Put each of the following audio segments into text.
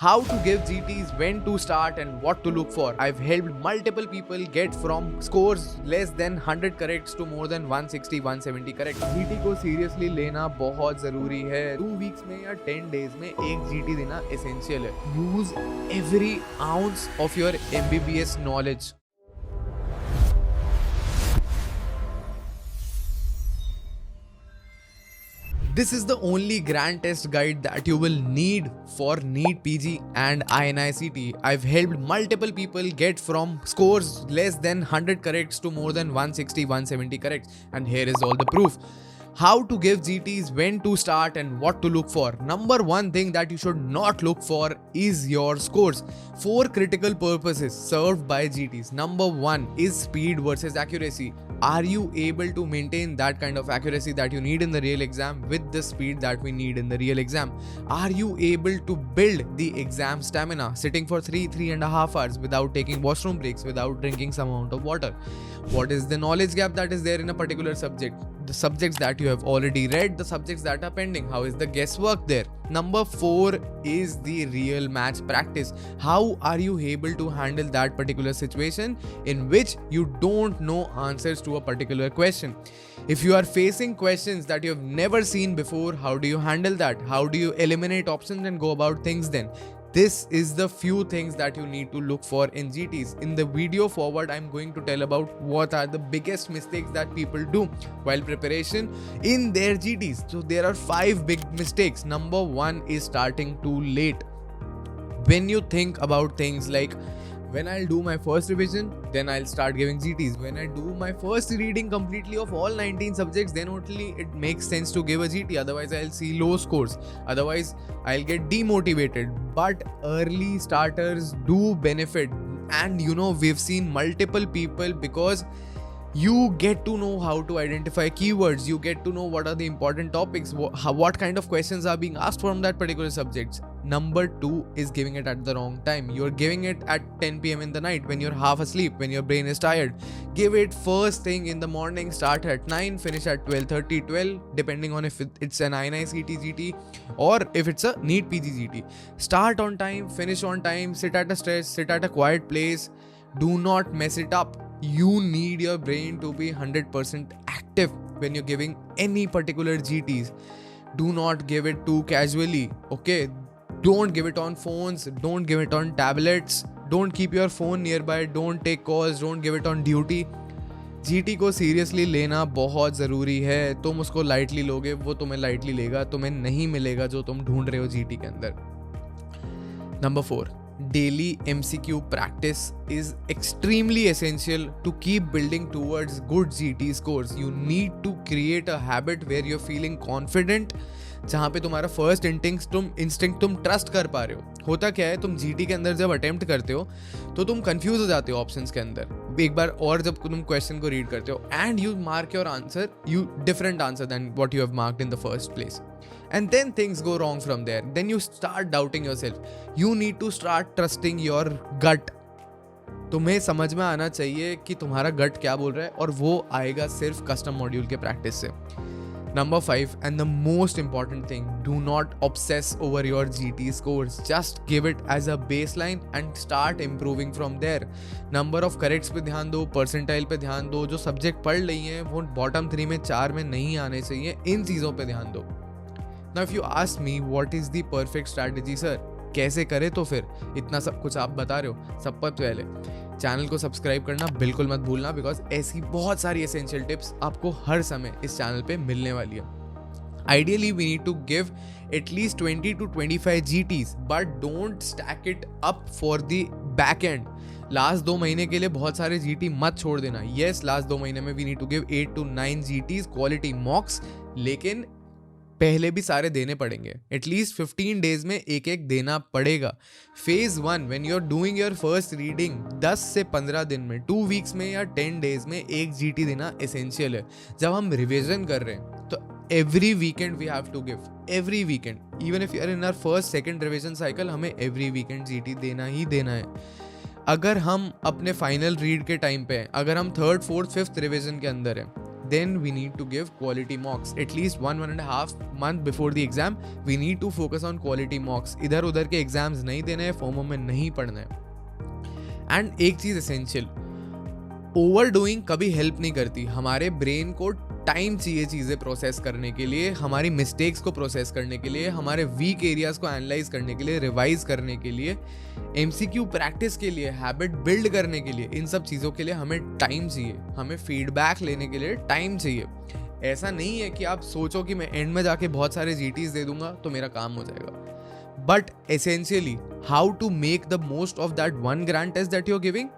how to give GTs, when to start and what to look for. I've helped multiple people get from scores less than 100 corrects to more than 160 170 correct. GT को seriously लेना बहुत जरूरी है. 2 weeks में या 10 days में एक GT देना essential है. Use every ounce of your MBBS knowledge. This is the only grand test guide that you will need for NEET PG and INI-CT. I've helped multiple people get from scores less than 100 corrects to more than 160 170 corrects, and here is all the proof. How to give GTs, when to start and what to look for. Number one thing that you should not look for is your scores. 4 critical purposes served by GTs. Number 1 is speed versus accuracy. Are you able to maintain that kind of accuracy that you need in the real exam with the speed that we need in the real exam? Are you able to build the exam stamina sitting for 3.5 hours without taking washroom breaks, without drinking some amount of water? What is the knowledge gap that is there in a particular subject? The subjects that you have already read, the subjects that are pending. How is the guesswork there? Number 4 is the real match practice. How are you able to handle that particular situation in which you don't know answers to a particular question? If you are facing questions that you have never seen before, how do you handle that? How do you eliminate options and go about things then? This is the few things that you need to look for in GTs. In the video forward, I'm going to tell about what are the biggest mistakes that people do while preparation in their GTs. So there are 5 big mistakes. Number 1 is starting too late. When you think about things like, when I'll do my first revision, then I'll start giving GTs. When I do my first reading completely of all 19 subjects, then only it makes sense to give a GT. Otherwise, I'll see low scores. Otherwise, I'll get demotivated. But early starters do benefit. And we've seen multiple people, because you get to know how to identify keywords, you get to know what are the important topics, what kind of questions are being asked from that particular subject. Number 2 is giving it at the wrong time. You're giving it at 10 p.m. in the night when you're half asleep, when your brain is tired. Give it first thing in the morning, start at 9, finish at 12:30, 12, depending on if it's an INI-CT GT or if it's a NEET PG GT. Start on time, finish on time, sit at a stretch, sit at a quiet place. Do not mess it up. You need your brain to be 100% active when you're giving any particular GTs. Do not give it too casually, okay? Don't give it on phones, don't give it on tablets, don't keep your phone nearby, don't take calls, don't give it on duty. GT को seriously लेना बहुत ज़रूरी है. तुम उसको lightly लोगे, वो तुम्हें lightly लेगा, तुम्हें नहीं मिलेगा जो तुम ढूंढ रहे हो GT के अंदर. Number 4. Daily MCQ practice is extremely essential to keep building towards good GT scores. You need to create a habit where you're feeling confident, जहाँ पे तुम्हारा फर्स्ट इंस्टिंक्ट तुम ट्रस्ट कर पा रहे हो. होता क्या है, तुम GT के अंदर जब अटेम्प्ट करते हो तो तुम कंफ्यूज हो जाते हो ऑप्शंस के अंदर एक बार, और जब तुम क्वेश्चन को रीड करते हो and you mark your answer, you different answer than what you have marked in the first place, and then things go wrong from there. Then you start doubting yourself. You need to start trusting your gut. तुम्हें समझ में आना चाहिए कि तुम्हारा गट क्या बोल रहा है, और वो आएगा सिर्फ कस्टम मॉड्यूल के प्रैक्टिस से. Number 5 and the most important thing, do not obsess over your GT scores. Just give it as a baseline and start improving from there. Number of corrects पे ध्यान दो, percentile पे ध्यान दो. जो subject पढ़ रही हैं वो बॉटम 3 में 4 में नहीं आने चाहिए. इन चीज़ों पे ध्यान दो. Now if you ask me what is the perfect strategy sir, कैसे करें, तो फिर इतना सब कुछ आप बता रहे हो, सब पर पहले चैनल को सब्सक्राइब करना बिल्कुल मत भूलना, बिकॉज ऐसी बहुत सारी एसेंशियल टिप्स आपको हर समय इस चैनल पे मिलने वाली है. Ideally we need to give at least 20 to 25 GTs, but don't stack it up for the back end. Last 2 महीने के लिए बहुत सारे GT मत छोड़ देना. Yes, लास्ट 2 महीने में we need to give 8 to 9 GTs quality mocks, लेकिन पहले भी सारे देने पड़ेंगे. एटलीस्ट 15 डेज में एक देना पड़ेगा. Phase 1 when you are doing your first reading, 10 से 15 दिन में, 2 वीक्स में या 10 डेज में एक GT देना एसेंशियल है. जब हम रिविजन कर रहे हैं तो every weekend we have to give, every weekend, even if you are in our first second revision cycle, हमें एवरी वीकेंड GT देना ही देना है. अगर हम अपने फाइनल रीड के टाइम पे हैं, अगर हम 3rd, 4th, 5th रिविजन के अंदर हैं, then we need to give quality mocks. At least 1.5 month before the exam, we need to focus on quality mocks. इधर उधर के एग्जाम्स नहीं देने हैं, FOMO में नहीं पढ़ना है. एंड एक चीज एसेंशियल, ओवरडूइंग कभी हेल्प नहीं करती. हमारे ब्रेन को टाइम चाहिए चीज़ें प्रोसेस करने के लिए, हमारी मिस्टेक्स को प्रोसेस करने के लिए, हमारे वीक एरियाज को एनालाइज करने के लिए, रिवाइज करने के लिए, MCQ प्रैक्टिस के लिए, हैबिट बिल्ड करने के लिए. इन सब चीज़ों के लिए हमें टाइम चाहिए, हमें फीडबैक लेने के लिए टाइम चाहिए. ऐसा नहीं है कि आप सोचो कि मैं एंड में जाके बहुत सारे GTs दे दूंगा तो मेरा काम हो जाएगा. But essentially how to make the most of that one grand test that you are giving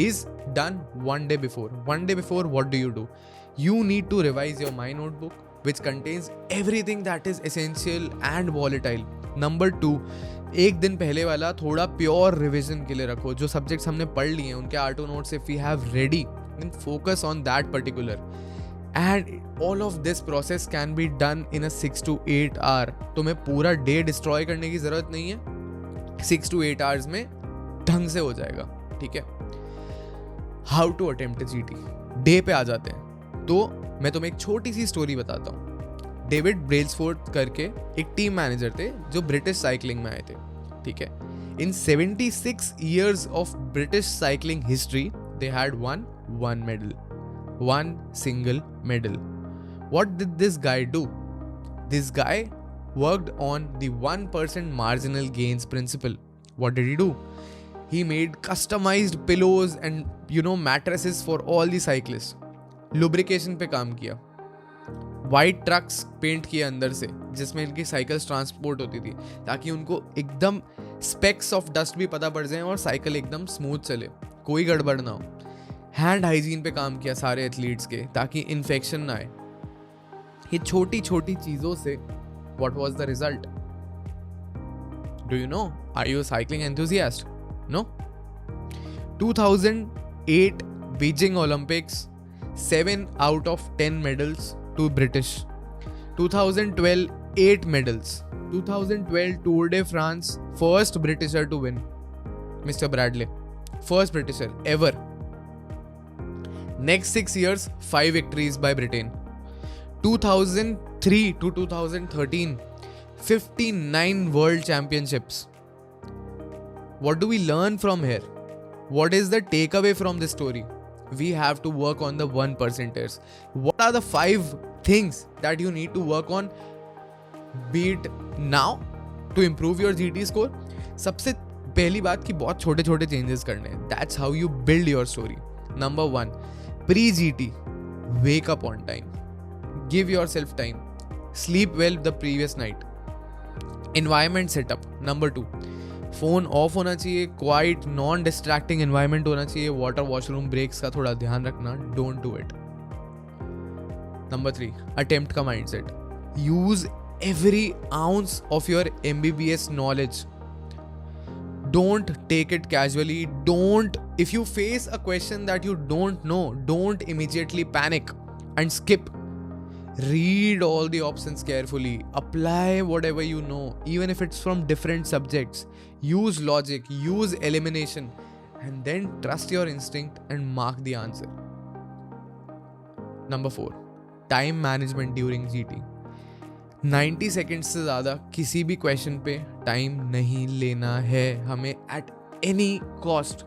is done one day before. One day before, what do? You need to revise your My Notebook, which contains everything that is essential and volatile. Number 2, एक दिन पहले वाला थोड़ा pure revision के लिए रखो. जो subjects हमने पढ़ लिए हैं उनके R2 notes if we have ready, then focus on that particular. And all of this process can be done in a 6 to 8 hour. तुम्हें पूरा डे डिस्ट्रॉय करने की जरूरत नहीं है, 6 to 8 hours में ढंग से हो जाएगा. ठीक है. How to attempt GT. Day पे आ जाते हैं तो मैं तुम्हें एक छोटी सी स्टोरी बताता हूँ. डेविड ब्रेल्सफोर्ड करके एक टीम मैनेजर थे जो ब्रिटिश साइकिलिंग में आए थे. ठीक है. इन 76 years of British cycling history they had won one medal, one single medal. What did this guy do? This guy worked on the 1% marginal gains principle. What did he do? He made customized pillows and mattresses for all the cyclists. Lubrication पे काम किया. White trucks paint किया अंदर से जिसमें इनकी cycles transport होती थी ताकि उनको एकदम स्पेक्स ऑफ डस्ट भी पता पड़ जाए और साइकिल एकदम स्मूथ चले, कोई गड़बड़ ना हो. हैंड हाइजीन पे काम किया सारे एथलीट्स के ताकि इन्फेक्शन ना आए. ये छोटी छोटी चीज़ों से what was the result? Do you know? Are you a cycling enthusiast? No? 2008 Beijing Olympics, 7 out of 10 medals to British. 2012 8 medals. 2012 Tour de France, first Britisher to win, Mr. Bradley, first Britisher ever. Next 6 years 5 victories by Britain. 2003 to 2013 59 world championships. What do we learn from here? What is the takeaway from this story? We have to work on the 1%ers. What are the 5 things that you need to work on, be it now, to improve your GT score? सबसे पहली बात कि बहुत छोटे छोटे changes करने हैं. That's how you build your story. Number 1, pre-GT, wake up on time. Give yourself time. Sleep well the previous night. Environment setup. Number 2, phone of होना चाहिए, क्वाइट नॉन डिस्ट्रैक्टिंग एनवायरनमेंट होना चाहिए. वाटर वॉशरूम ब्रेक्स का थोड़ा ध्यान रखना, don't do it. Number 3, attempt का mindset. Use every ounce of your MBBS knowledge. Don't take it casually. Don't, if you face a question that you don't know, don't immediately panic and skip. Read all the options carefully. Apply whatever you know, even if it's from different subjects. Use logic, use elimination, and then trust your instinct and mark the answer. Number 4, time management during GT. 90 seconds से ज़्यादा किसी भी question पे time नहीं लेना है हमें at any cost.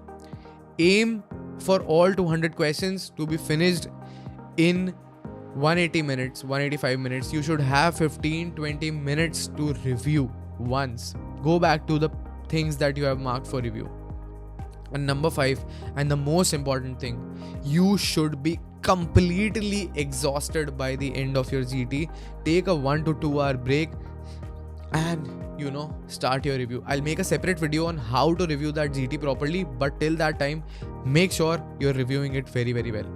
Aim for all 200 questions to be finished in 180 minutes, 185 minutes. You should have 15-20 minutes to review once. Go back to the things that you have marked for review. And number 5, and the most important thing, you should be completely exhausted by the end of your GT. Take a 1 to 2 hour break and start your review. I'll make a separate video on how to review that GT properly, but till that time, make sure you're reviewing it very, very well.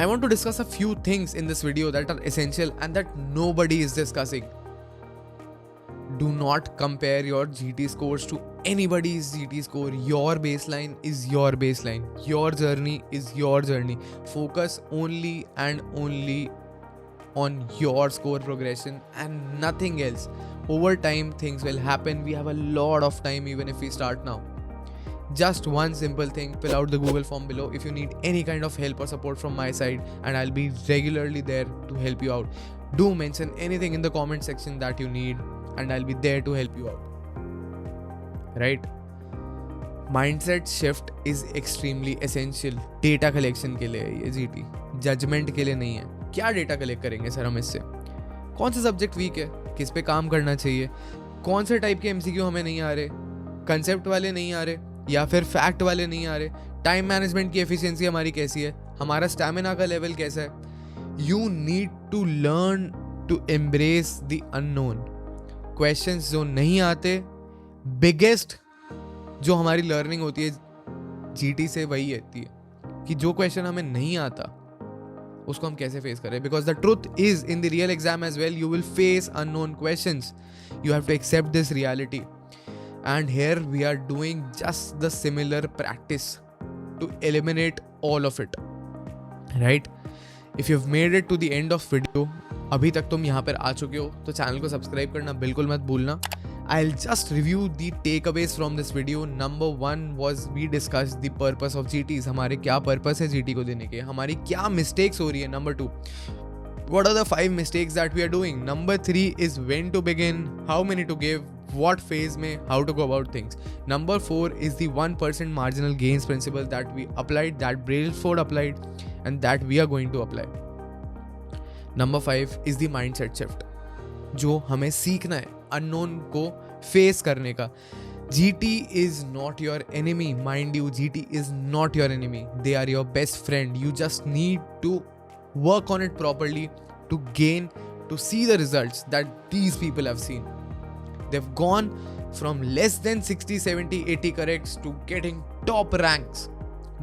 I want to discuss a few things in this video that are essential and that nobody is discussing. Do not compare your GT scores to anybody's GT score. Your baseline is your baseline. Your journey is your journey. Focus only and only on your score progression and nothing else. Over time, things will happen. We have a lot of time even if we start now. Just one simple thing, fill out the Google form below if you need any kind of help or support from my side, and I'll be regularly there to help you out. Do mention anything in the comment section that you need, and I'll be there to help you out. Right? Mindset shift is extremely essential. Data collection के लिए ये GT, judgment के लिए नहीं है. क्या data collect करेंगे sir हम इससे? कौन सा सब्जेक्ट वीक है, किस पे काम करना चाहिए, कौन से टाइप के MCQ हमें नहीं आ रहे, कंसेप्ट वाले नहीं आ रहे या फिर फैक्ट वाले नहीं आ रहे, टाइम मैनेजमेंट की एफिशिएंसी हमारी कैसी है, हमारा स्टैमिना का लेवल कैसा है. You need to learn to embrace the unknown. Questions जो नहीं आते, बिगेस्ट जो हमारी लर्निंग होती है GT से वही रहती है कि जो क्वेश्चन हमें नहीं आता उसको हम कैसे फेस करें. Because the truth is in the real exam as well, you will face unknown questions. You have to accept this reality. And here we are doing just the similar practice to eliminate all of it, right? If you've made it to the end of video, अभी तक तुम यहाँ पर आ चुके हो तो channel को subscribe करना बिल्कुल मत भूलना. I'll just review the takeaways from this video. Number 1 was we discussed the purpose of GTs. हमारे क्या purpose है GT को देने के, हमारी क्या mistakes हो रही है. Number 2, what are the 5 mistakes that we are doing. Number 3 is when to begin, how many to give, what phase में, how to go about things. Number 4 is the 1% marginal gains principle that we applied, that Brailsford applied, and that we are going to apply. Number 5 is the mindset shift, जो हमें सीखना है unknown को face करने का. GT is not your enemy, mind you. GT is not your enemy. They are your best friend. You just need to work on it properly to see the results that these people have seen. They've gone from less than 60, 70, 80 corrects to getting top ranks.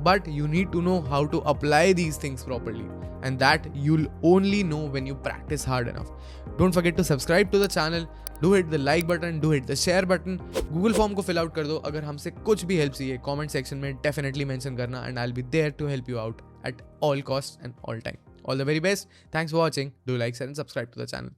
But you need to know how to apply these things properly. And that you'll only know when you practice hard enough. Don't forget to subscribe to the channel. Do hit the like button. Do hit the share button. Google form को fill out कर दो. अगर हमसे कुछ भी help चाहिए comment section में definitely mention करना, and I'll be there to help you out at all costs and all time. All the very best. Thanks for watching. Do like, share and subscribe to the channel.